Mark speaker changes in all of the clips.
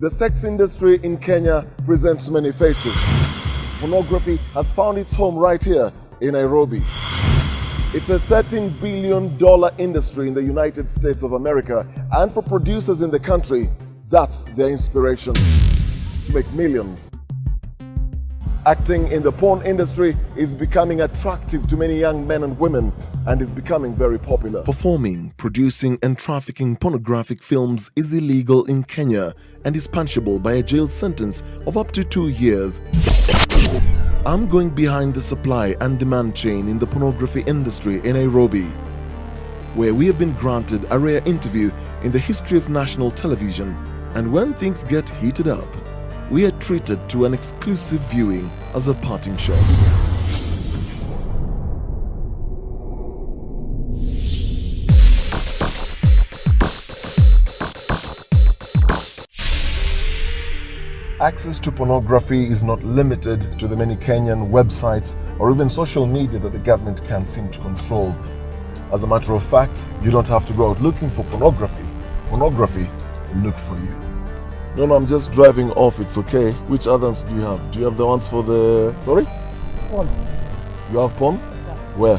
Speaker 1: The sex industry in Kenya presents many faces. Pornography has found its home right here in Nairobi. It's a $13 billion industry in the United States of America, and for producers in the country, that's their inspiration to make millions. Acting in the porn industry is becoming attractive to many young men and women and is becoming very popular. Performing, producing and trafficking pornographic films is illegal in Kenya and is punishable by a jail sentence of up to 2 years. I'm going behind the supply and demand chain in the pornography industry in Nairobi, where we have been granted a rare interview in the history of national television, and when things get heated up, we are treated to an exclusive viewing as a parting shot. Access to pornography is not limited to the many Kenyan websites or even social media that the government can't seem to control. As a matter of fact, you don't have to go out looking for pornography. Pornography will look for you. No, I'm just driving off, it's okay. Which others do you have? Do you have the ones for the... Sorry?
Speaker 2: Porn.
Speaker 1: You have porn?
Speaker 2: Yeah.
Speaker 1: Where?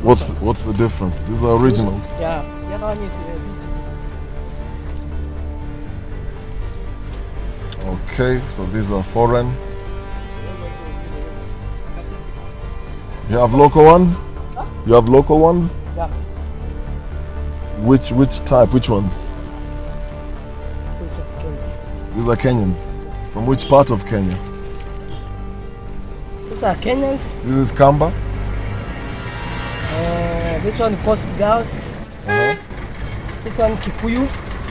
Speaker 2: What's
Speaker 1: What's the difference? These are originals.
Speaker 2: Yeah. The other one is
Speaker 1: Okay, so these are foreign. You have local ones?
Speaker 2: Huh?
Speaker 1: You have local ones?
Speaker 2: Yeah.
Speaker 1: Which type? Which ones? These are Kenyans. From which part of Kenya?
Speaker 2: These are Kenyans.
Speaker 1: This is Kamba.
Speaker 2: This one Coast Girls. This one Kikuyu.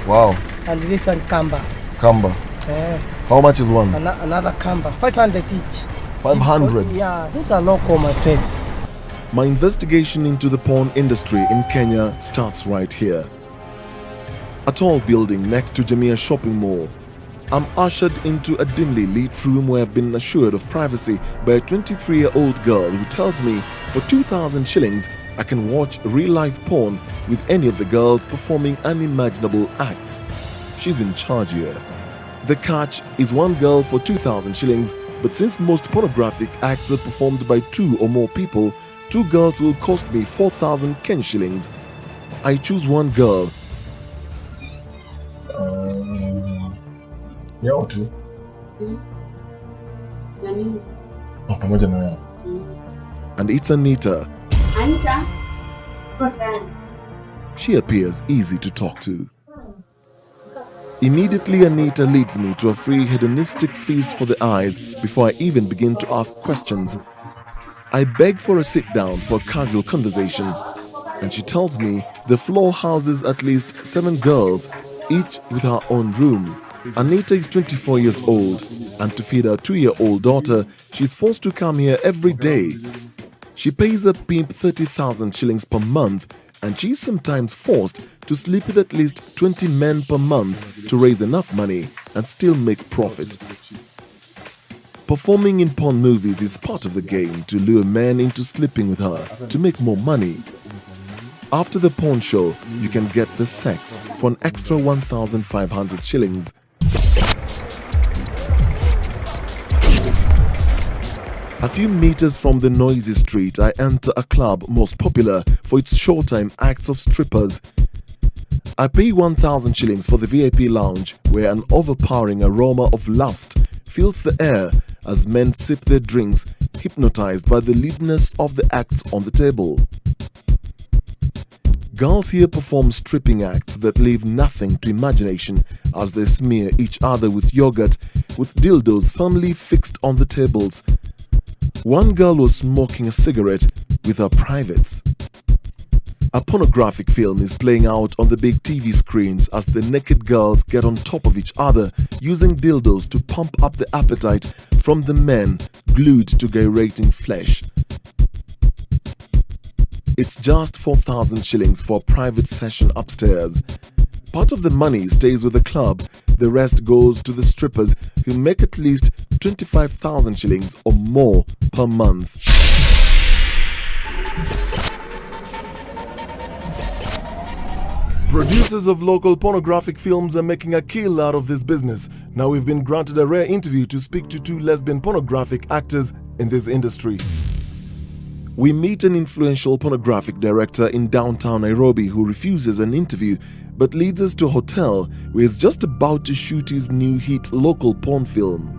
Speaker 1: Wow.
Speaker 2: And this one Kamba.
Speaker 1: Kamba. How much is one?
Speaker 2: Another Kamba. 500 each.
Speaker 1: 500?
Speaker 2: Yeah, those are local, my friend.
Speaker 1: My investigation into the porn industry in Kenya starts right here. A tall building next to Jamia shopping mall. I'm ushered into a dimly lit room where I've been assured of privacy by a 23-year-old girl who tells me for 2,000 shillings I can watch real-life porn with any of the girls performing unimaginable acts. She's in charge here. The catch is one girl for 2,000 shillings, but since most pornographic acts are performed by 2 or more people, 2 girls will cost me 4,000 Kenya shillings. I choose one girl. And it's Anita. She appears easy to talk to. Immediately, Anita leads me to a free hedonistic feast for the eyes before I even begin to ask questions. I beg for a sit-down for a casual conversation, and she tells me the floor houses at least 7 girls, each with her own room. Anita is 24 years old, and to feed her 2-year-old daughter, she's forced to come here every day. She pays a pimp 30,000 shillings per month, and she's sometimes forced to sleep with at least 20 men per month to raise enough money and still make profit. Performing in porn movies is part of the game to lure men into sleeping with her to make more money. After the porn show, you can get the sex for an extra 1,500 shillings. A few meters from the noisy street, I enter a club most popular for its showtime acts of strippers. I pay 1,000 shillings for the VIP lounge, where an overpowering aroma of lust fills the air as men sip their drinks, hypnotized by the lewdness of the acts on the table. Girls here perform stripping acts that leave nothing to imagination as they smear each other with yogurt, with dildos firmly fixed on the tables. One girl was smoking a cigarette with her privates. A pornographic film is playing out on the big TV screens as the naked girls get on top of each other using dildos to pump up the appetite from the men glued to gyrating flesh. It's just 4,000 shillings for a private session upstairs. Part of the money stays with the club, the rest goes to the strippers who make at least 25,000 shillings or more per month. Producers of local pornographic films are making a kill out of this business. Now we've been granted a rare interview to speak to two lesbian pornographic actors in this industry. We meet an influential pornographic director in downtown Nairobi who refuses an interview but leads us to a hotel where he's just about to shoot his new hit local porn film.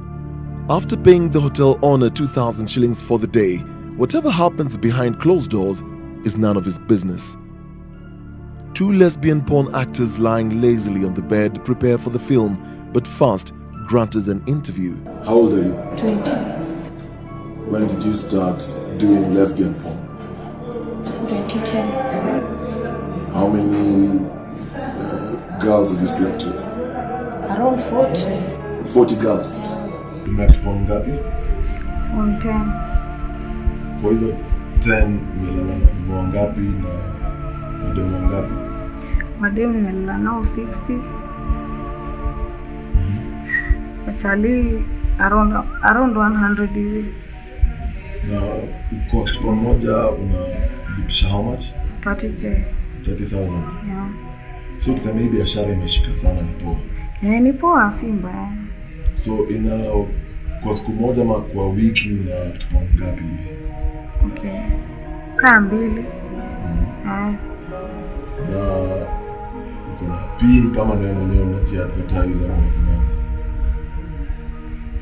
Speaker 1: After paying the hotel owner 2,000 shillings for the day, whatever happens behind closed doors is none of his business. Two lesbian porn actors lying lazily on the bed prepare for the film, but first grant us an interview. How old are you?
Speaker 3: 20.
Speaker 1: When did you start doing lesbian porn?
Speaker 3: 2010.
Speaker 1: How many girls have you slept with?
Speaker 3: Around 40.
Speaker 1: 40 girls. You met porn ngapi?
Speaker 3: On 10.
Speaker 1: Kwa hizo 10 umelala na kubwa ngapi na mademu ngapi?
Speaker 3: Mademu nimelala nao 60. Watalii around 100 hivi.
Speaker 1: Na kwa kitu pamoja unalipisha how much?
Speaker 3: 30k.
Speaker 1: 30,000.
Speaker 3: Yeah.
Speaker 1: So tuseme hii biashara imeshika sana, ni poa.
Speaker 3: Ni poa, si mbaya.
Speaker 1: So kwa siku moja ama kwa wiki na kitu ngapi hivi?
Speaker 3: Okay. Kaa 2.
Speaker 1: Na kuna pin kama ndio mwenyewe unajiadvertise au unafanyaje?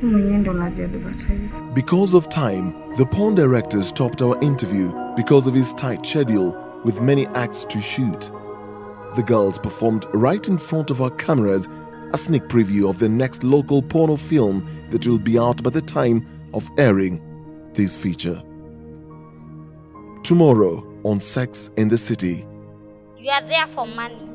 Speaker 3: Mwenyewe ndo unajiadvertise.
Speaker 1: Because of time, the porn director stopped our interview because of his tight schedule with many acts to shoot. The girls performed right in front of our cameras, a sneak preview of the next local porno film that will be out by the time of airing this feature. Tomorrow on Sex in the City.
Speaker 4: You are there for money.